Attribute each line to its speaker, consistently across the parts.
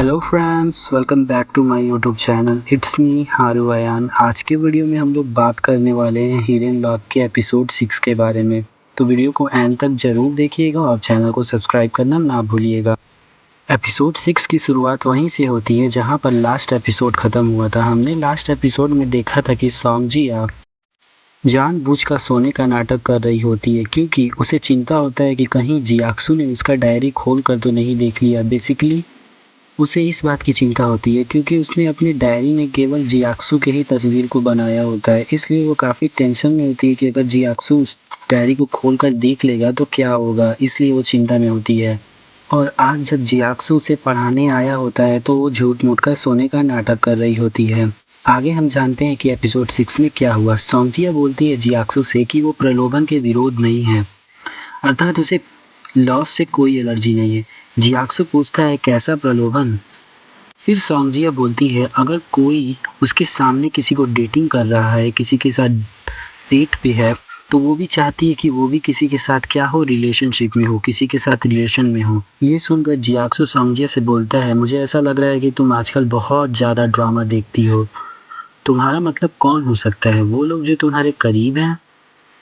Speaker 1: Hello friends, welcome back to my YouTube channel. It's me Haru Ayan. आज के video में हम लोग बात करने वाले हैं हिडन लॉक के एपिसोड 6 के बारे में। तो वीडियो को एंड तक ज़रूर देखिएगा और चैनल को सब्सक्राइब करना ना भूलिएगा। एपिसोड 6 की शुरुआत वहीं से होती है जहां पर लास्ट एपिसोड ख़त्म हुआ था। हमने लास्ट एपिसोड में देखा था कि सॉन्गजिया जानबूझकर सोने का नाटक कर रही होती है क्योंकि उसे चिंता होता है कि कहीं जियाक्सु ने उसका डायरी खोल कर तो नहीं देख लिया। बेसिकली उसे इस बात की चिंता होती है क्योंकि उसने अपनी डायरी में केवल जियाक्सु के ही तस्वीर को बनाया होता है, इसलिए वो काफ़ी टेंशन में होती है कि अगर जियाक्सु उस डायरी को खोलकर देख लेगा तो क्या होगा, इसलिए वो चिंता में होती है। और आज जब जियाक्सु उसे पढ़ाने आया होता है तो वो झूठ मूठ कर सोने का नाटक कर रही होती है। आगे हम जानते हैं कि एपिसोड 6 में क्या हुआ। सॉन्जिया बोलती है जियाक्सु से कि वो प्रलोभन के विरोध नहीं है, अर्थात उसे लव से कोई एलर्जी नहीं है। जियाक्सु पूछता है कैसा प्रलोभन। फिर सॉन्गजिया बोलती है अगर कोई उसके सामने किसी को डेटिंग कर रहा है, किसी के साथ डेट पे है, तो वो भी चाहती है कि वो भी किसी के साथ क्या हो, रिलेशनशिप में हो, किसी के साथ रिलेशन में हो। ये सुनकर जियाक्सु सॉन्गजिया से बोलता है मुझे ऐसा लग रहा है कि तुम आजकल बहुत ज़्यादा ड्रामा देखती हो। तुम्हारा मतलब कौन हो सकता है, वो लोग जो तुम्हारे करीब हैं?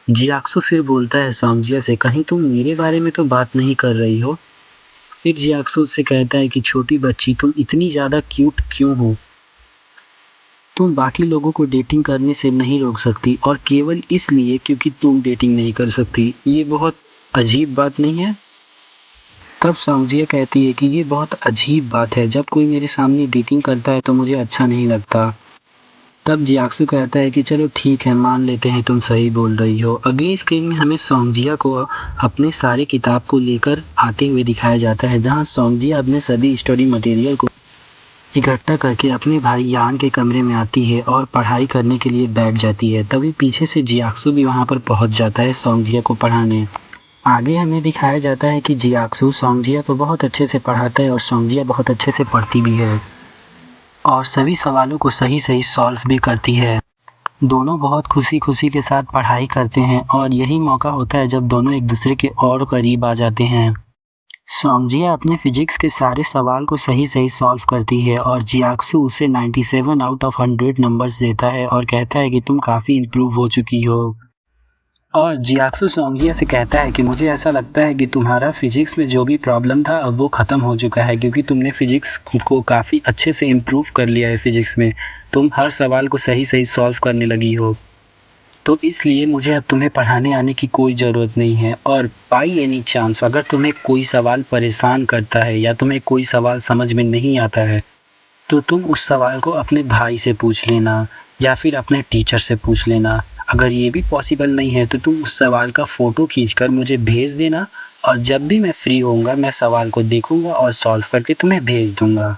Speaker 1: जियाक्सु फिर बोलता है सॉन्गजिया से कहीं तुम मेरे बारे में तो बात नहीं कर रही हो। फिर जियाक्सु उससे कहता है कि छोटी बच्ची तुम इतनी ज़्यादा क्यूट क्यों हो, तुम बाकी लोगों को डेटिंग करने से नहीं रोक सकती और केवल इसलिए क्योंकि तुम डेटिंग नहीं कर सकती। ये बहुत अजीब बात नहीं है? तब सॉन्गजिया कहती है कि ये बहुत अजीब बात है, जब कोई मेरे सामने डेटिंग करता है तो मुझे अच्छा नहीं लगता। तब जियाक्सु कहता है कि चलो ठीक है, मान लेते हैं तुम सही बोल रही हो। अगली स्क्रीन में हमें सॉन्गजिया को अपने सारे किताब को लेकर आते हुए दिखाया जाता है, जहां सॉन्गजिया अपने सभी स्टडी मटेरियल को इकट्ठा करके अपने भाई यान के कमरे में आती है और पढ़ाई करने के लिए बैठ जाती है। तभी पीछे से जियाक्सु भी वहां पर पहुंच जाता है सॉन्गजिया को पढ़ाने। आगे हमें दिखाया जाता है कि जियाक्सु सॉन्गजिया को बहुत अच्छे से पढ़ाता है और सॉन्गजिया बहुत अच्छे से पढ़ती भी है और सभी सवालों को सही सही सॉल्व भी करती है। दोनों बहुत खुशी खुशी के साथ पढ़ाई करते हैं और यही मौका होता है जब दोनों एक दूसरे के और करीब आ जाते हैं। सॉन्गजिया अपने फिजिक्स के सारे सवाल को सही सही सॉल्व करती है और जियाक्सु उसे 97 आउट ऑफ 100 नंबर्स देता है और कहता है कि तुम काफ़ी इम्प्रूव हो चुकी हो। और जियाक्सु सॉन्गजिया से कहता है कि मुझे ऐसा लगता है कि तुम्हारा फिजिक्स में जो भी प्रॉब्लम था अब वो ख़त्म हो चुका है, क्योंकि तुमने फिजिक्स को काफ़ी अच्छे से इम्प्रूव कर लिया है। फिजिक्स में तुम हर सवाल को सही सही सॉल्व करने लगी हो, तो इसलिए मुझे अब तुम्हें पढ़ाने आने की कोई ज़रूरत नहीं है। और बाई एनी चांस अगर तुम्हें कोई सवाल परेशान करता है या तुम्हें कोई सवाल समझ में नहीं आता है तो तुम उस सवाल को अपने भाई से पूछ लेना या फिर अपने टीचर से पूछ लेना। अगर ये भी पॉसिबल नहीं है तो तुम उस सवाल का फ़ोटो खींचकर मुझे भेज देना और जब भी मैं फ्री होऊंगा मैं सवाल को देखूंगा और सॉल्व करके तुम्हें भेज दूंगा।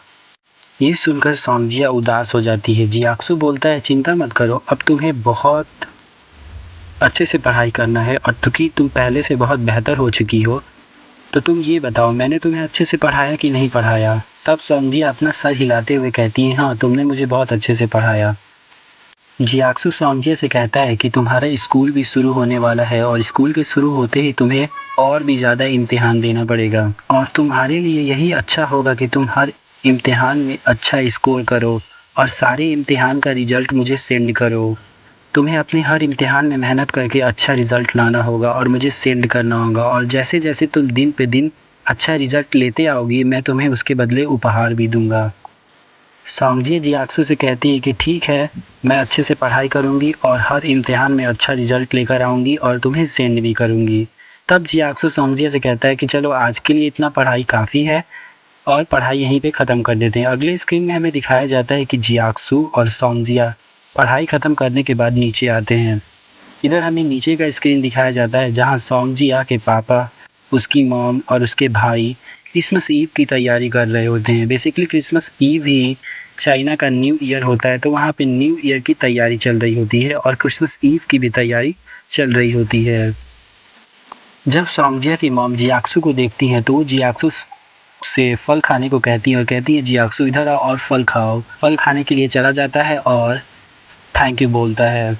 Speaker 1: ये सुनकर सॉन्गजिया उदास हो जाती है। जियाक्सु बोलता है चिंता मत करो, अब तुम्हें बहुत अच्छे से पढ़ाई करना है और क्योंकि तुम पहले से बहुत बेहतर हो चुकी हो, तो तुम ये बताओ मैंने तुम्हें अच्छे से पढ़ाया कि नहीं पढ़ाया। तब सॉन्गजिया अपना सर हिलाते हुए कहती है हाँ, तुमने मुझे बहुत अच्छे से पढ़ाया। जियाक्सु सॉन्गजिया से कहता है कि तुम्हारा स्कूल भी शुरू होने वाला है और स्कूल के शुरू होते ही तुम्हें और भी ज़्यादा इम्तिहान देना पड़ेगा और तुम्हारे लिए यही अच्छा होगा कि तुम हर इम्तिहान में अच्छा स्कोर करो और सारे इम्तिहान का रिजल्ट मुझे सेंड करो। तुम्हें अपने हर इम्तिहान में मेहनत करके अच्छा रिज़ल्ट लाना होगा और मुझे सेंड करना होगा, और जैसे जैसे तुम दिन पे दिन अच्छा रिज़ल्ट लेते आओगी मैं तुम्हें उसके बदले उपहार भी दूंगा। सॉन्गजिया जियाक्सु से कहती है कि ठीक है, मैं अच्छे से पढ़ाई करूंगी और हर इम्तिहान में अच्छा रिज़ल्ट लेकर आऊंगी और तुम्हें सेंड भी करूंगी। तब जियाक्सु सॉन्गजिया से कहता है कि चलो आज के लिए इतना पढ़ाई काफ़ी है और पढ़ाई यहीं पे ख़त्म कर देते हैं। अगले स्क्रीन में हमें दिखाया जाता है कि जियाक्सु और सॉन्गजिया पढ़ाई ख़त्म करने के बाद नीचे आते हैं। इधर हमें नीचे का स्क्रीन दिखाया जाता है जहां सॉन्गजिया के पापा, उसकी मॉम और उसके भाई क्रिसमस ईव की तैयारी कर रहे होते हैं। बेसिकली क्रिसमस ईव ही चाइना का न्यू ईयर होता है, तो वहाँ पे न्यू ईयर की तैयारी चल रही होती है और क्रिसमस ईव की भी तैयारी चल रही होती है। जब सॉन्गजिया की मॉम जियाक्सु को देखती हैं तो वो जियाक्सु से फल खाने को कहती है और कहती है जियाक्सु इधर आओ और फल खाओ। फल खाने के लिए चला जाता है और थैंक यू बोलता है।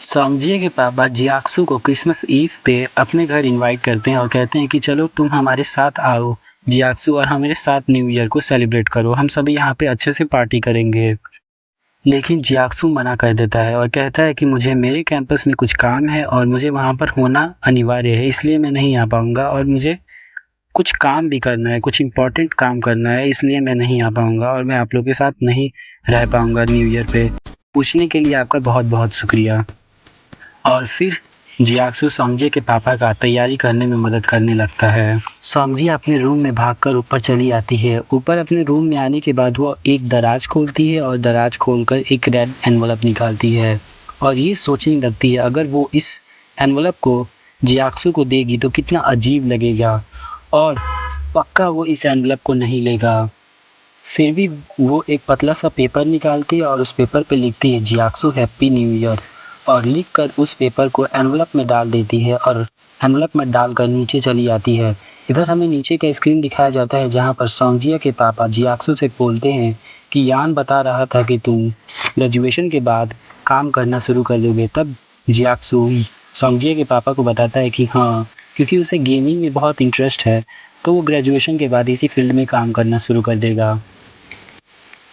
Speaker 1: सॉन्गजिया के पापा जियाक्सु को क्रिसमस ईव पे अपने घर इनवाइट करते हैं और कहते हैं कि चलो तुम हमारे साथ आओ, जियाक्सु और हमारे साथ न्यू ईयर को सेलिब्रेट करो, हम सभी यहाँ पे अच्छे से पार्टी करेंगे। लेकिन जियाक्सु मना कर देता है और कहता है कि मुझे मेरे कैंपस में कुछ काम है और मुझे वहाँ पर होना अनिवार्य है, इसलिए मैं नहीं आ पाऊँगा और मुझे कुछ काम भी करना है, कुछ इम्पोर्टेंट काम करना है, इसलिए मैं नहीं आ पाऊँगा और मैं आप लोग के साथ नहीं रह पाऊँगा न्यू ईयर पे। पूछने के लिए आपका बहुत बहुत शुक्रिया। और फिर जियाक्सु सोंगजिया के पापा का तैयारी करने में मदद करने लगता है। सोंगजिया अपने रूम में भागकर ऊपर चली आती है। ऊपर अपने रूम में आने के बाद वो एक दराज खोलती है और दराज खोलकर एक रेड एनवलप निकालती है और ये सोचने लगती है अगर वो इस एनवलप को जियाक्सु को देगी तो कितना अजीब लगेगा और पक्का वो इस एनवलप को नहीं लेगा। फिर भी वो एक पतला सा पेपर निकालती है और उस पेपर पे लिखती है जियाक्सु हैप्पी न्यू ईयर और लिखकर उस पेपर को एनवलप में डाल देती है और एनवलप में डालकर नीचे चली आती है। इधर हमें नीचे का स्क्रीन दिखाया जाता है जहाँ पर सोंगजिया के पापा जियाक्सु से बोलते हैं कि यान बता रहा था कि तुम ग्रेजुएशन के बाद काम करना शुरू कर दोगे। तब जियाक्सु सोंगजिया के पापा को बताता है कि हाँ, क्योंकि उसे गेमिंग में बहुत इंटरेस्ट है तो वो ग्रेजुएशन के बाद इसी फील्ड में काम करना शुरू कर देगा।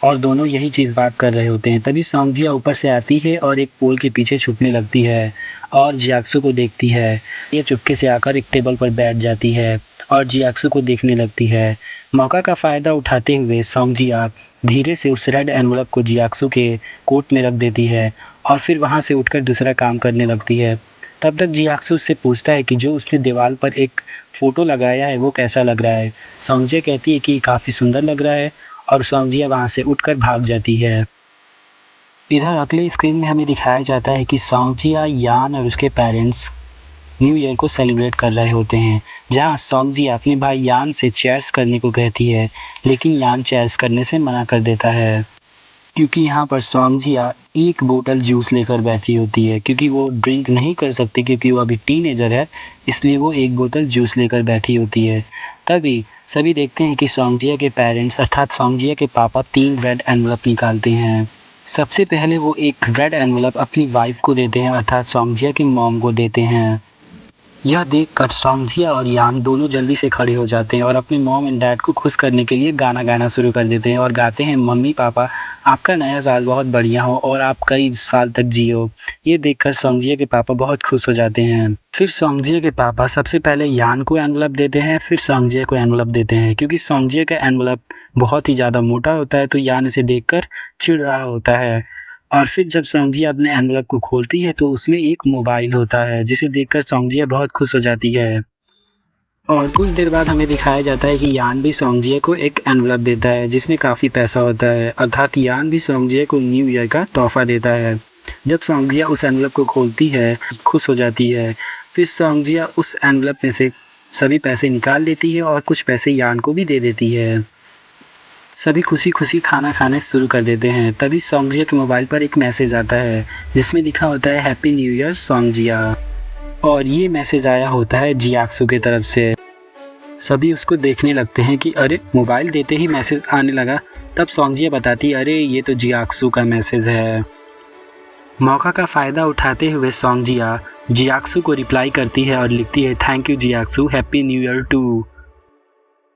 Speaker 1: और दोनों यही चीज़ बात कर रहे होते हैं। तभी सोंगजिया ऊपर से आती है और एक पोल के पीछे छुपने लगती है और जियाक्सु को देखती है। ये चुपके से आकर एक टेबल पर बैठ जाती है और जियाक्सु को देखने लगती है। मौका का फ़ायदा उठाते हुए सोंगजिया धीरे से उस रेड एनवलप को जियाक्सु के कोट में रख देती है और फिर वहाँ से उठकर दूसरा काम करने लगती है। तब तक जियाक्सु उससे पूछता है कि जो उसने दीवार पर एक फ़ोटो लगाया है वो कैसा लग रहा है। सोंगजिया कहती है कि काफ़ी सुंदर लग रहा है और सोंगजिया वहाँ से उठकर भाग जाती है। इधर अगले स्क्रीन में हमें दिखाया जाता है कि सोंगजिया, यान और उसके पेरेंट्स न्यू ईयर को सेलिब्रेट कर रहे होते हैं, जहाँ सोंगजिया अपने भाई यान से चेयर्स करने को कहती है, लेकिन यान चेयर्स करने से मना कर देता है क्योंकि यहाँ पर सोंगजिया एक बोतल जूस लेकर बैठी होती है क्योंकि वो ड्रिंक नहीं कर सकती क्योंकि वो अभी टीनेजर है, इसलिए वो एक बोतल जूस लेकर बैठी होती है। तभी सभी देखते हैं कि सोंगजिया के पेरेंट्स अर्थात सोंगजिया के पापा 3 रेड एनवलप निकालते हैं। सबसे पहले वो एक रेड एनवलप अपनी वाइफ को देते हैं अर्थात सोंगजिया की मॉम को देते हैं। यह देखकर सोंगजिया और यान दोनों जल्दी से खड़े हो जाते हैं और अपने मॉम एंड डैड को खुश करने के लिए गाना गाना शुरू कर देते हैं और गाते हैं, मम्मी पापा आपका नया साल बहुत बढ़िया हो और आप कई साल तक जियो। ये देखकर सोंगजिया के पापा बहुत खुश हो जाते हैं। फिर सोंगजिया के पापा सबसे पहले यान को एनवलप देते हैं, फिर सोंगजिया को एनवलप देते हैं क्योंकि सोंगजिया का एनवलप बहुत ही ज़्यादा मोटा होता है तो यान इसे देखकर चिढ़ रहा होता है। और फिर जब सोंगजिया अपने एनवलप को खोलती है तो उसमें एक मोबाइल होता है जिसे देखकर सोंगजिया बहुत खुश हो जाती है। और कुछ देर बाद हमें दिखाया जाता है कि यान भी सोंगजिया को एक एनवलप देता है जिसमें काफ़ी पैसा होता है अर्थात यान भी सोंगजिया को न्यू ईयर का तोहफा देता है। जब सोंगजिया उस एनवलप को खोलती है खुश हो जाती है। फिर सोंगजिया उस एनवलप में से सभी पैसे निकाल लेती है और कुछ पैसे यान को भी दे देती है। सभी खुशी खुशी खाना खाने शुरू कर देते हैं। तभी सोंगजिया के मोबाइल पर एक मैसेज आता है जिसमें लिखा होता है हैप्पी न्यू ईयर सोंगजिया और ये मैसेज आया होता है जियाक्सु की तरफ से। सभी उसको देखने लगते हैं कि अरे मोबाइल देते ही मैसेज आने लगा। तब सोंगजिया बताती है अरे ये तो जियाक्सु का मैसेज है। मौका का फ़ायदा उठाते हुए सोंगजिया जियाक्सु को रिप्लाई करती है और लिखती है thank you Jiaxu, happy new year to.